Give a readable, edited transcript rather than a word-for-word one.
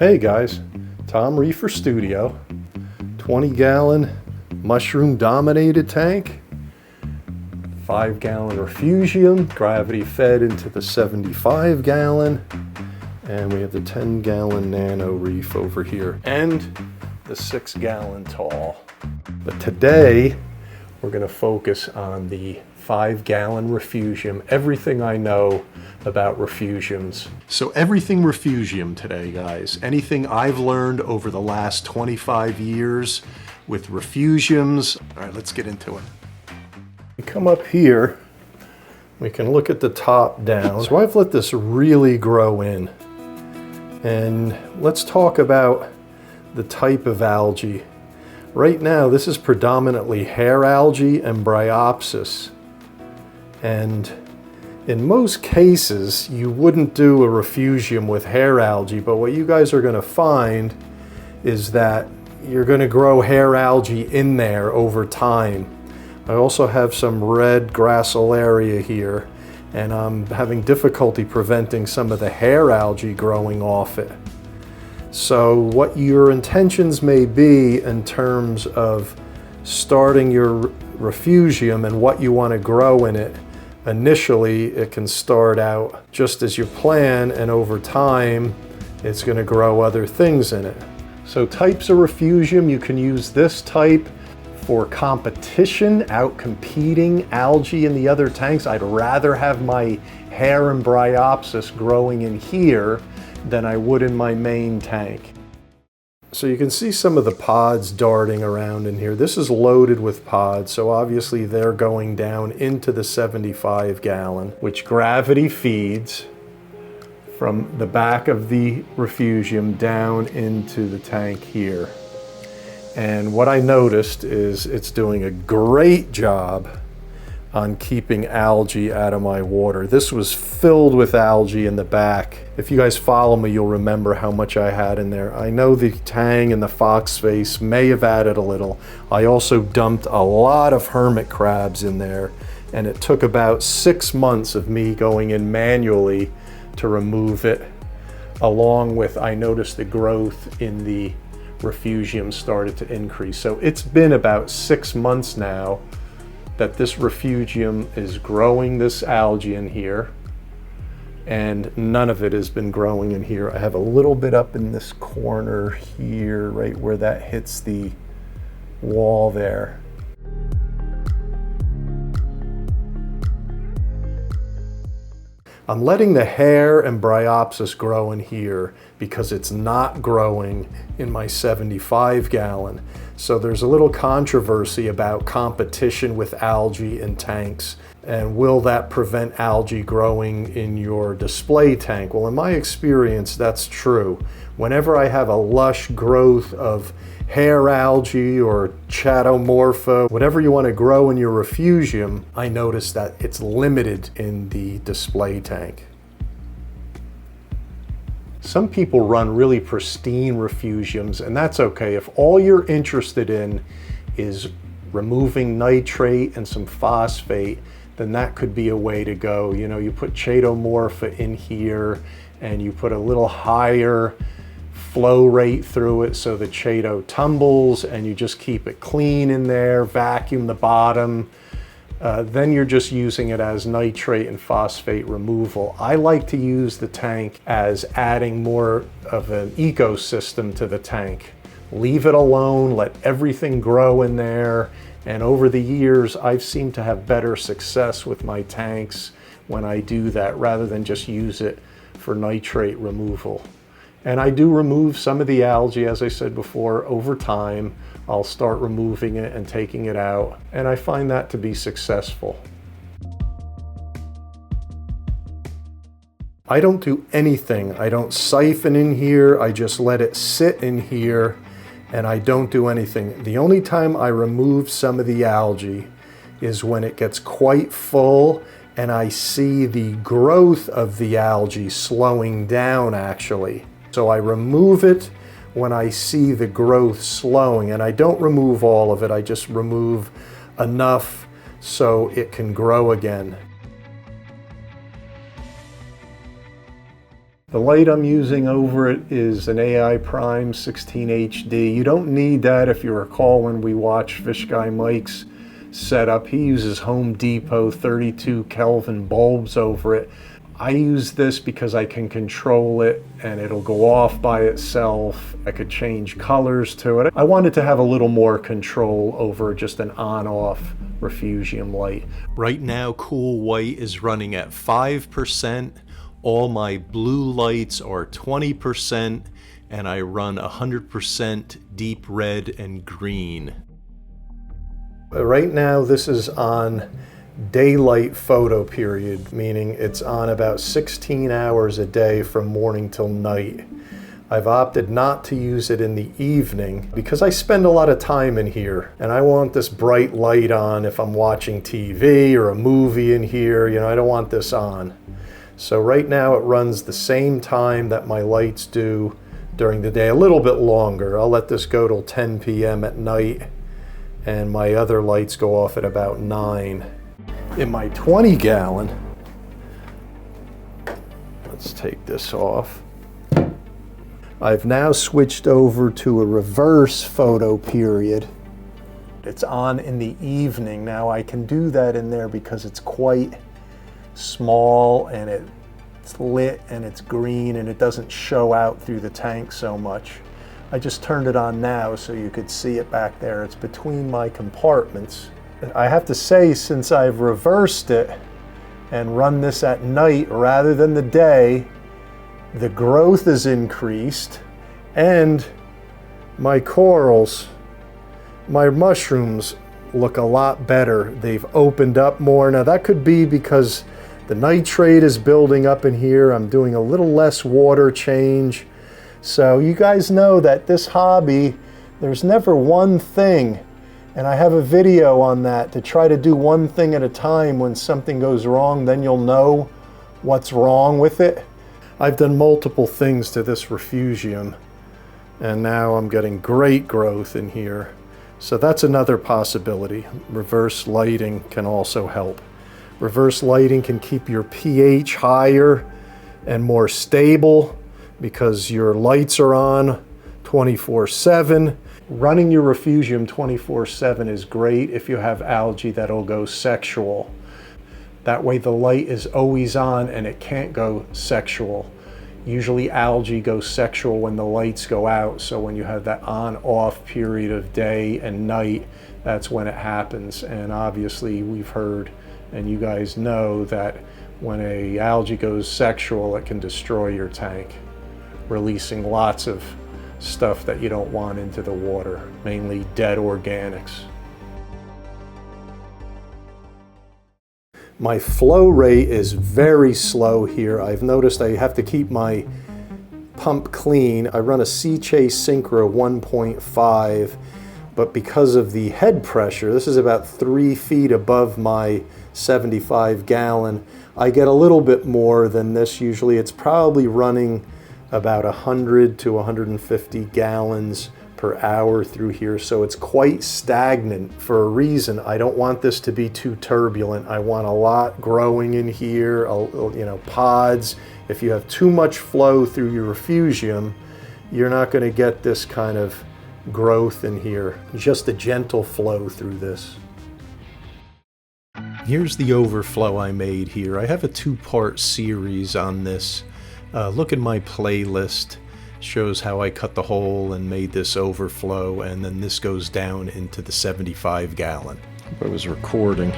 Hey guys, Tom Reefer Studio, 20-gallon mushroom dominated tank, 5-gallon Refugium, gravity fed into the 75-gallon, and we have the 10-gallon nano Reef over here, and the 6-gallon tall. But today, we're going to focus on the 5-gallon Refugium, everything I know about Refugiums. So everything Refugium today, guys. Anything I've learned over the last 25 years with Refugiums. All right, let's get into it. We come up here, we can look at the top down. So I've let this really grow in. And let's talk about the type of algae. Right now, this is predominantly hair algae and bryopsis. And in most cases, you wouldn't do a Refugium with hair algae, but what you guys are going to find is that you're going to grow hair algae in there over time. I also have some red gracilaria here, and I'm having difficulty preventing some of the hair algae growing off it. So what your intentions may be in terms of starting your Refugium and what you want to grow in it, initially it can start out just as you plan, and over time it's going to grow other things in it. So types of Refugium, you can use this type for competition, out competing algae in the other tanks. I'd rather have my hair and bryopsis growing in here than I would in my main tank. So you can see some of the pods darting around in here. This is loaded with pods, so obviously they're going down into the 75-gallon, which gravity feeds from the back of the Refugium down into the tank here. And what I noticed is it's doing a great job on keeping algae out of my water. This was filled with algae in the back. If you guys follow me, you'll remember how much I had in there. I know the tang and the fox face may have added a little. I also dumped a lot of hermit crabs in there, and it took about 6 months of me going in manually to remove it. Along with, I noticed the growth in the Refugium started to increase. So it's been about 6 months now that this Refugium is growing this algae in here, and none of it has been growing in here. I have a little bit up in this corner here, right where that hits the wall there. I'm letting the hair and bryopsis grow in here because it's not growing in my 75-gallon. So there's a little controversy about competition with algae in tanks, and will that prevent algae growing in your display tank? Well, in my experience, that's true. Whenever I have a lush growth of hair algae or chatomorpha, whatever you want to grow in your Refugium, I notice that it's limited in the display tank. Some people run really pristine Refugiums, and that's okay. If all you're interested in is removing nitrate and some phosphate, then that could be a way to go. You know, you put chatomorpha in here and you put a little higher flow rate through it so the chato tumbles, and you just keep it clean in there, vacuum the bottom. Then you're just using it as nitrate and phosphate removal. I like to use the tank as adding more of an ecosystem to the tank. Leave it alone, let everything grow in there, and over the years I've seemed to have better success with my tanks when I do that rather than just use it for nitrate removal. And I do remove some of the algae, as I said before, over time. I'll start removing it and taking it out, and I find that to be successful. I don't do anything. I don't siphon in here. I just let it sit in here, and I don't do anything. The only time I remove some of the algae is when it gets quite full and I see the growth of the algae slowing down, actually. So I remove it when I see the growth slowing, and I don't remove all of it. I just remove enough so it can grow again. The light I'm using over it is an AI Prime 16 HD. You don't need that. If you recall when we watched Fish Guy Mike's setup, he uses Home Depot 32 Kelvin bulbs over it. I use this because I can control it and it'll go off by itself. I could change colors to it. I wanted to have a little more control over just an on-off Refugium light. Right now, cool white is running at 5%. All my blue lights are 20%, and I run 100% deep red and green. Right now, this is on daylight photoperiod, meaning it's on about 16 hours a day from morning till night. I've opted not to use it in the evening because I spend a lot of time in here and I want this bright light on if I'm watching TV or a movie in here. You know, I don't want this on. So right now it runs the same time that my lights do during the day, a little bit longer. I'll let this go till 10 p.m. at night and my other lights go off at about 9. In my 20 gallon, let's take this off. I've now switched over to a reverse photoperiod. It's on in the evening. Now I can do that in there because it's quite small and it's lit and it's green and it doesn't show out through the tank so much. I just turned it on now so you could see it back there. It's between my compartments. I have to say, since I've reversed it and run this at night rather than the day, the growth is increased and my corals, my mushrooms look a lot better. They've opened up more. Now that could be because the nitrate is building up in here. I'm doing a little less water change. So you guys know that this hobby, there's never one thing. And I have a video on that, to try to do one thing at a time. When something goes wrong, then you'll know what's wrong with it. I've done multiple things to this Refugium, and now I'm getting great growth in here. So that's another possibility. Reverse lighting can also help. Reverse lighting can keep your pH higher and more stable because your lights are on 24/7. Running your Refugium 24/7 is great if you have algae that'll go sexual. That way the light is always on and it can't go sexual. Usually algae goes sexual when the lights go out, so when you have that on-off period of day and night, that's when it happens. And obviously we've heard, and you guys know, that when an algae goes sexual, it can destroy your tank, releasing lots of stuff that you don't want into the water, mainly dead organics. My flow rate is very slow here. I've noticed I have to keep my pump clean. I run a Sea Chase Synchro 1.5, but because of the head pressure, this is about 3 feet above my 75 gallon, I get a little bit more than this usually. It's probably running about 100 to 150 gallons per hour through here, so it's quite stagnant for a reason. I don't want this to be too turbulent. I want a lot growing in here, you know, pods. If you have too much flow through your Refugium, you're not going to get this kind of growth in here. Just a gentle flow through this. Here's the overflow I made here. I have a 2-part series on this. Look at my playlist, shows how I cut the hole and made this overflow, and then this goes down into the 75 gallon. I was recording.